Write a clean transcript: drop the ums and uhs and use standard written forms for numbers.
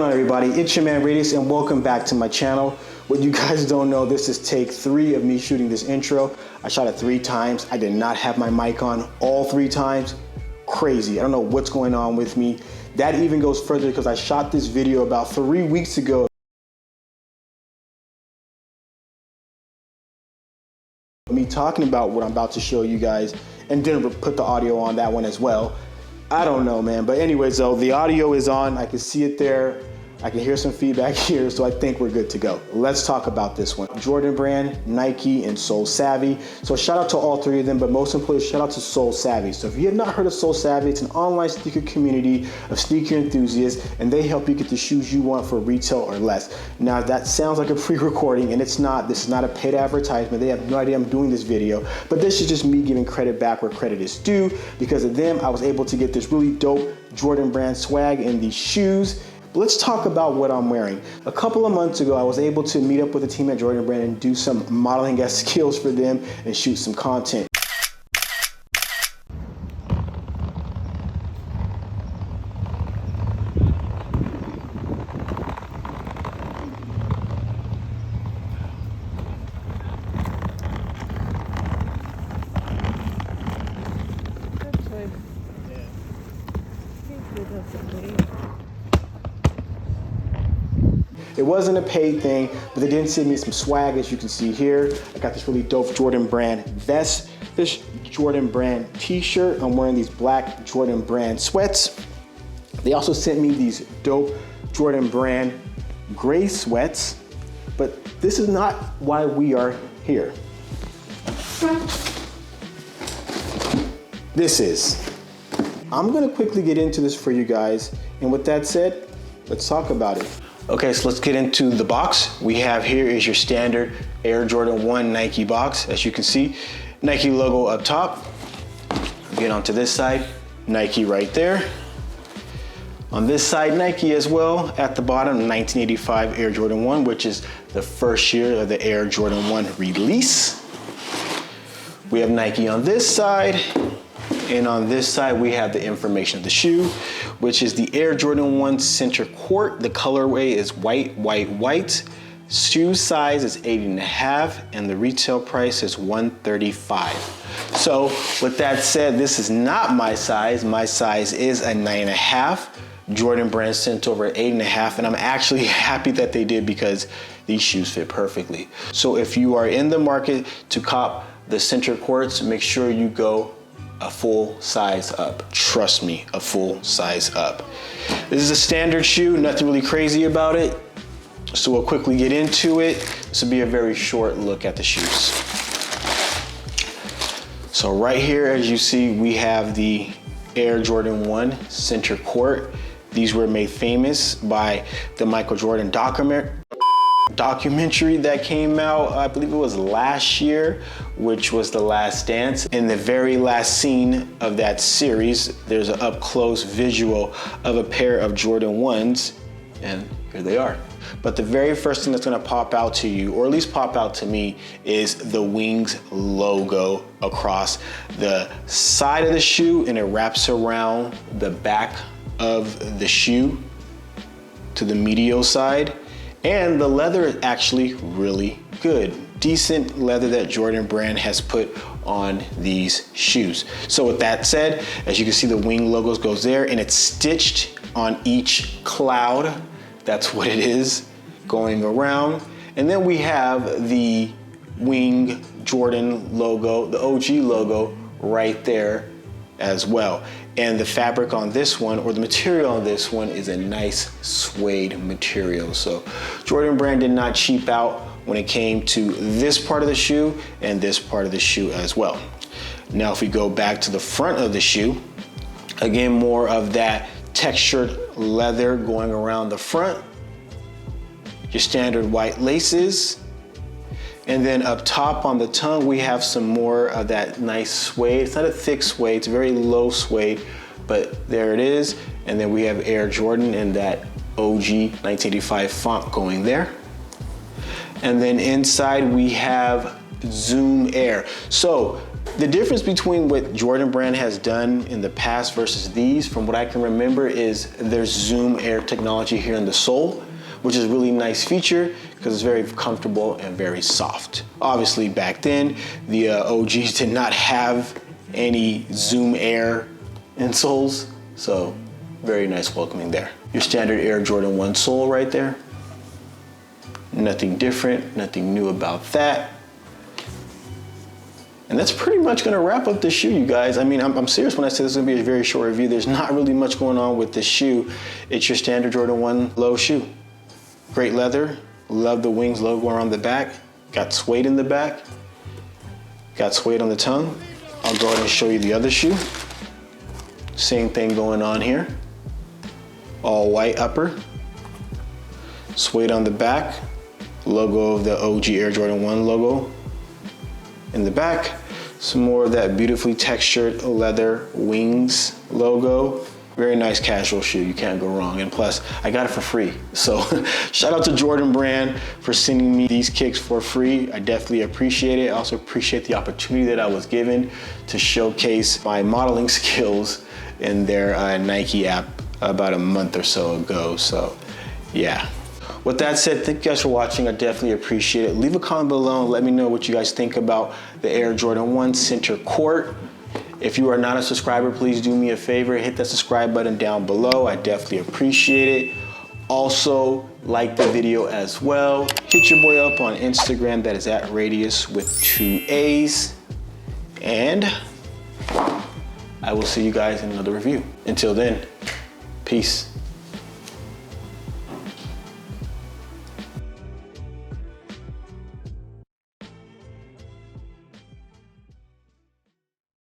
going on, everybody? It's your man Radius and welcome back to my channel. What you guys don't know, this is take 3 of me shooting this intro. I shot it 3 times. I did not have my mic on all 3 times. Crazy. I don't know what's going on with me. That even goes further because I shot this video about 3 weeks ago. Me talking about what I'm about to show you guys and didn't put the audio on that one as well. I don't know, man. But anyways, though, the audio is on. I can see it there. I can hear some feedback here, so I think we're good to go. Let's talk about this one. Jordan Brand, Nike, and Solesavy. So shout out to all 3 of them, but most importantly, shout out to Solesavy. So if you have not heard of Solesavy, it's an online sneaker community of sneaker enthusiasts, and they help you get the shoes you want for retail or less. Now that sounds like a pre-recording, and it's not. This is not a paid advertisement. They have no idea I'm doing this video, but this is just me giving credit back where credit is due. Because of them, I was able to get this really dope Jordan Brand swag in these shoes. Let's talk about what I'm wearing. A couple of months ago, I was able to meet up with the team at Jordan Brand and do some modeling as skills for them and shoot some content. It wasn't a paid thing, but they did send me some swag, as you can see here. I got this really dope Jordan Brand vest, this Jordan Brand t-shirt. I'm wearing these black Jordan Brand sweats. They also sent me these dope Jordan Brand gray sweats, but this is not why we are here. This is. I'm gonna quickly get into this for you guys, and with that said, let's talk about it. Okay, so let's get into the box. We have here is your standard Air Jordan 1 Nike box. As you can see, Nike logo up top. Get onto this side, Nike right there. On this side, Nike as well. At the bottom, 1985 Air Jordan 1, which is the first year of the Air Jordan 1 release. We have Nike on this side. And on this side, we have the information of the shoe, which is the Air Jordan 1 Center Court. The colorway is white, white, white. Shoe size is 8.5, and the retail price is $135. So with that said, this is not my size. My size is a 9.5. Jordan Brand sent over 8.5, and I'm actually happy that they did because these shoes fit perfectly. So if you are in the market to cop the Center Courts, make sure you go a full size up. Trust me, a full size up. This is a standard shoe, nothing really crazy about it. So we'll quickly get into it. This will be a very short look at the shoes. So right here, as you see, we have the Air Jordan 1 Center Court. These were made famous by the Michael Jordan documentary that came out, I believe it was last year, which was The Last Dance. In the very last scene of that series, there's an up-close visual of a pair of Jordan 1s, and here they are. But the very first thing that's gonna pop out to you, or at least pop out to me, is the Wings logo across the side of the shoe, and it wraps around the back of the shoe to the medial side. And the leather is actually really good. Decent leather that Jordan Brand has put on these shoes. So with that said, as you can see, the Wing logos goes there, and it's stitched on each cloud. That's what it is going around. And then we have the Wing Jordan logo, the OG logo right there as well. And the fabric on this one, or the material on this one, is a nice suede material. So Jordan Brand did not cheap out when it came to this part of the shoe and this part of the shoe as well. Now if we go back to the front of the shoe, again, more of that textured leather going around the front, your standard white laces, and then up top on the tongue, we have some more of that nice suede. It's not a thick suede, it's a very low suede, but there it is. And then we have Air Jordan in that OG 1985 font going there. And then inside we have Zoom Air. So the difference between what Jordan Brand has done in the past versus these, from what I can remember, is there's Zoom Air technology here in the sole, which is a really nice feature because it's very comfortable and very soft. Obviously back then, the OGs did not have any Zoom Air insoles, so very nice welcoming there. Your standard Air Jordan 1 sole right there. Nothing different, nothing new about that. And that's pretty much gonna wrap up the shoe, you guys. I mean, I'm serious when I say this is gonna be a very short review. There's not really much going on with this shoe. It's your standard Jordan 1 low shoe. Great leather, love the Wings logo around the back. Got suede in the back, got suede on the tongue. I'll go ahead and show you the other shoe. Same thing going on here. All white upper, suede on the back, logo of the OG Air Jordan 1 logo in the back. Some more of that beautifully textured leather Wings logo. Very nice casual shoe, you can't go wrong. And plus, I got it for free. So shout out to Jordan Brand for sending me these kicks for free. I definitely appreciate it. I also appreciate the opportunity that I was given to showcase my modeling skills in their Nike app about a month or so ago. So yeah. With that said, thank you guys for watching. I definitely appreciate it. Leave a comment below and let me know what you guys think about the Air Jordan 1 Center Court. If you are not a subscriber, please do me a favor, hit that subscribe button down below. I definitely appreciate it. Also, like the video as well. Hit your boy up on Instagram, that is at Radius with 2 A's. And I will see you guys in another review. Until then, peace.